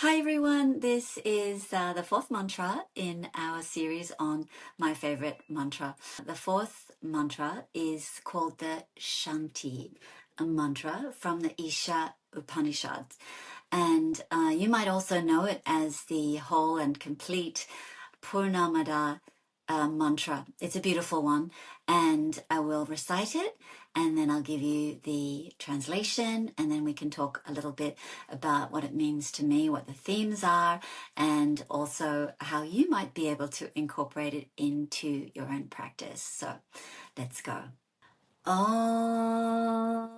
Hi everyone, this is the fourth mantra in our series on my favorite mantra. The fourth mantra is called the Shanti Mantra from the Isha Upanishad. And you might also know it as the whole and complete Purnam Adah mantra. It's a beautiful one, and I will recite it, and then I'll give you the translation, and then we can talk a little bit about what it means to me, what the themes are, and also how you might be able to incorporate it into your own practice. So let's go. Om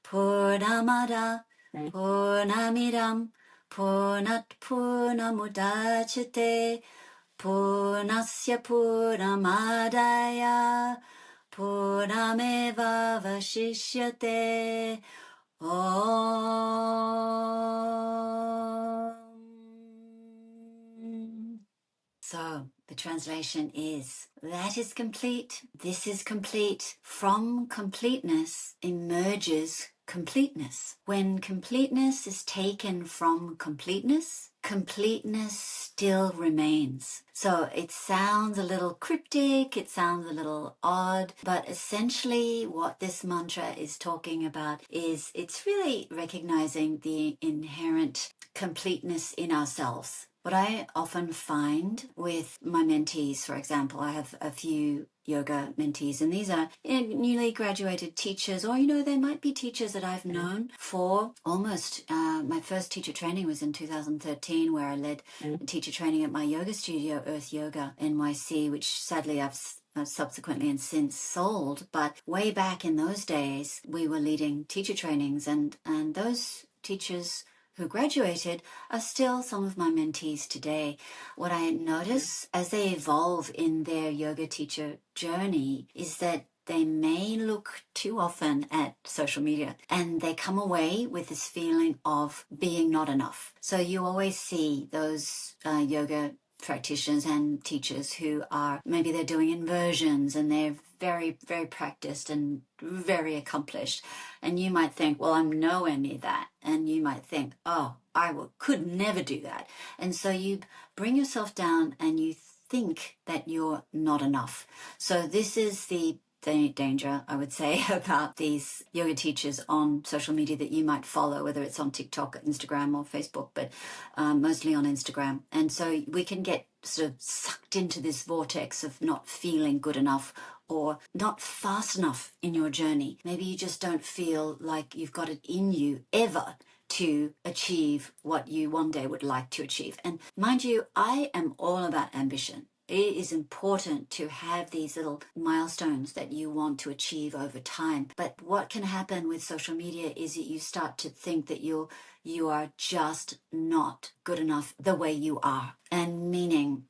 Purnam Adah Purnam Idam Purnat Purnam Udachyate Purnasya Adaya Purnam Eva Vashishyate Om. So the translation is, that is complete, this is complete. From completeness emerges completeness. When completeness is taken from completeness, completeness still remains. So it sounds a little cryptic, it sounds a little odd, but essentially what this mantra is talking about is it's really recognizing the inherent completeness in ourselves. What I often find with my mentees, for example, I have a few yoga mentees, and these are newly graduated teachers, or, they might be teachers that I've known for almost, my first teacher training was in 2013, where I led teacher training at my yoga studio, Earth Yoga NYC, which sadly I've subsequently and since sold. But way back in those days, we were leading teacher trainings, and those teachers who graduated are still some of my mentees today. What I notice as they evolve in their yoga teacher journey is that they may look too often at social media, and they come away with this feeling of being not enough. So you always see those yoga practitioners and teachers who are, maybe they're doing inversions and they're very, very practiced and very accomplished. And you might think, well, I'm nowhere near that. And you might think, oh, could never do that. And so you bring yourself down and you think that you're not enough. So this is the danger, I would say, about these yoga teachers on social media that you might follow, whether it's on TikTok, Instagram, or Facebook, but mostly on Instagram. And so we can get sort of sucked into this vortex of not feeling good enough or not fast enough in your journey. Maybe you just don't feel like you've got it in you ever to achieve what you one day would like to achieve. And mind you, I am all about ambition. It is important to have these little milestones that you want to achieve over time. But what can happen with social media is that you start to think that you are just not good enough the way you are. And meaning,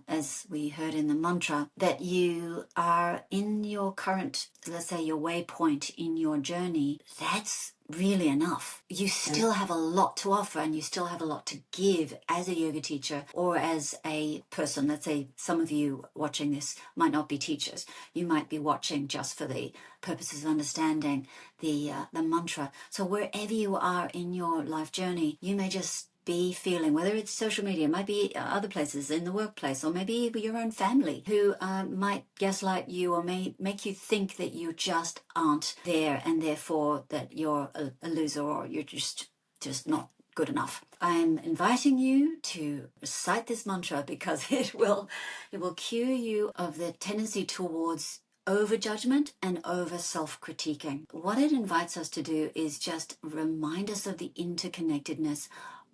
as we heard in the mantra, that you are in your current, let's say, your waypoint in your journey. That's really enough. You still have a lot to offer, and you still have a lot to give as a yoga teacher or as a person. Let's say some of you watching this might not be teachers. You might be watching just for the purposes of understanding the mantra. So wherever you are in your life journey, you may just be feeling, whether it's social media, it might be other places in the workplace, or maybe your own family who might gaslight you or may make you think that you just aren't there, and therefore that you're a loser or you're just not good enough. I'm inviting you to recite this mantra because it will cure you of the tendency towards over-judgment and over-self-critiquing. What it invites us to do is just remind us of the interconnectedness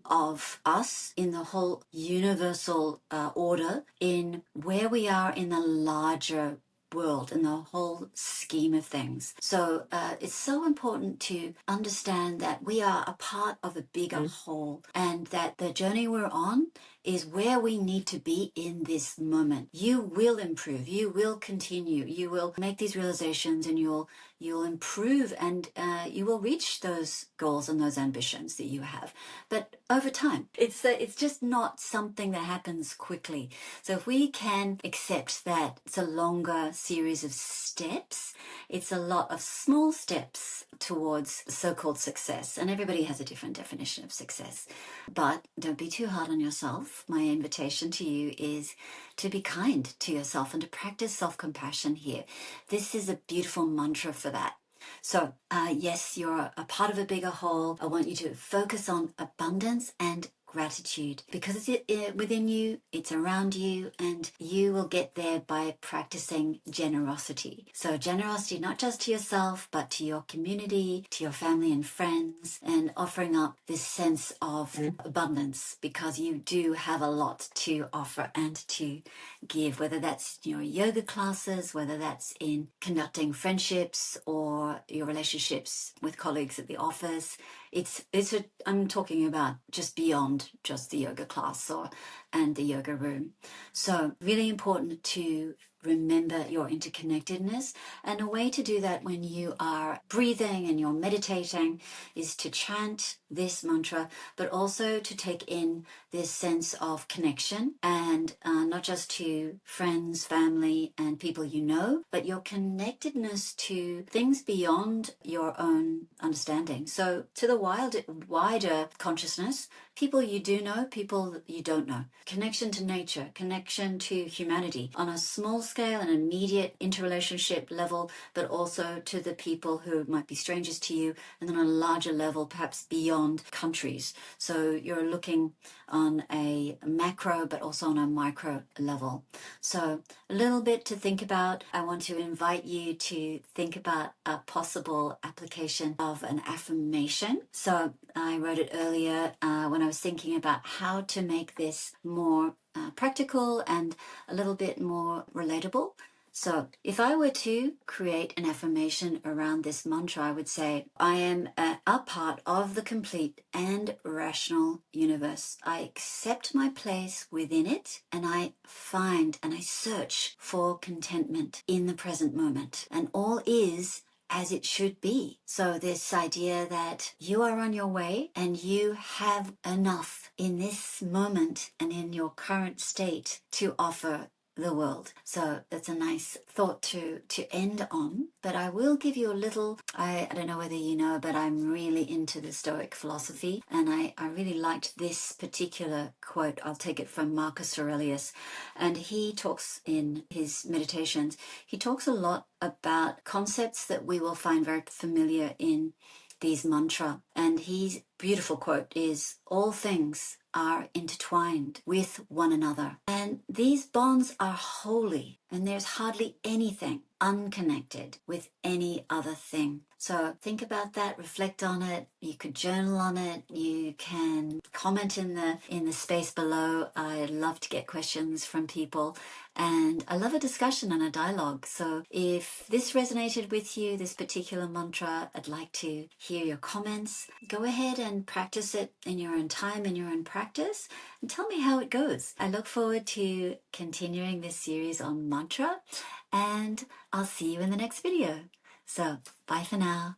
of us in the whole universal order, in where we are in the larger world, in the whole scheme of things. So it's so important to understand that we are a part of a bigger whole, and that the journey we're on is where we need to be in this moment. You will improve, you will continue, you will make these realizations, and you'll you'll improve, and you will reach those goals and those ambitions that you have. But over time, it's just not something that happens quickly. So if we can accept that it's a longer series of steps, it's a lot of small steps towards so-called success. And everybody has a different definition of success. But don't be too hard on yourself. My invitation to you is to be kind to yourself and to practice self-compassion here. This is a beautiful mantra for that. So, yes, you're a part of a bigger whole. I want you to focus on abundance and gratitude, because it's within you, it's around you, and you will get there by practicing generosity. So generosity, not just to yourself, but to your community, to your family and friends, and offering up this sense of abundance, because you do have a lot to offer and to give, whether that's your yoga classes, whether that's in conducting friendships or your relationships with colleagues at the office. I'm talking about just beyond just the yoga class and the yoga room. So really important to remember your interconnectedness. And a way to do that when you are breathing and you're meditating is to chant this mantra, but also to take in this sense of connection, and not just to friends, family, and people you know, but your connectedness to things beyond your own understanding. So to the wider consciousness, people you do know, people you don't know. Connection to nature, connection to humanity on a small scale, an immediate interrelationship level, but also to the people who might be strangers to you, and then on a larger level, perhaps beyond countries. So you're looking on a macro, but also on a micro level. So a little bit to think about. I want to invite you to think about a possible application of an affirmation. So I wrote it earlier when I was thinking about how to make this more practical and a little bit more relatable. So if I were to create an affirmation around this mantra, I would say, I am a part of the complete and rational universe. I accept my place within it, and I find and I search for contentment in the present moment. And all is as it should be. So this idea that you are on your way and you have enough in this moment and in your current state to offer the world. So that's a nice thought to end on. But I will give you a little, I don't know whether you know, but I'm really into the Stoic philosophy, and I really liked this particular quote. I'll take it from Marcus Aurelius, and he talks in his meditations, he talks a lot about concepts that we will find very familiar in these mantra. And his beautiful quote is, all things are intertwined with one another, and these bonds are holy, and there's hardly anything unconnected with any other thing. So think about that, reflect on it. You could journal on it. You can comment in the space below. I love to get questions from people, and I love a discussion and a dialogue. So if this resonated with you, this particular mantra, I'd like to hear your comments. Go ahead and practice it in your own time, in your own practice, and tell me how it goes. I look forward to continuing this series on mantra, and I'll see you in the next video. So bye for now.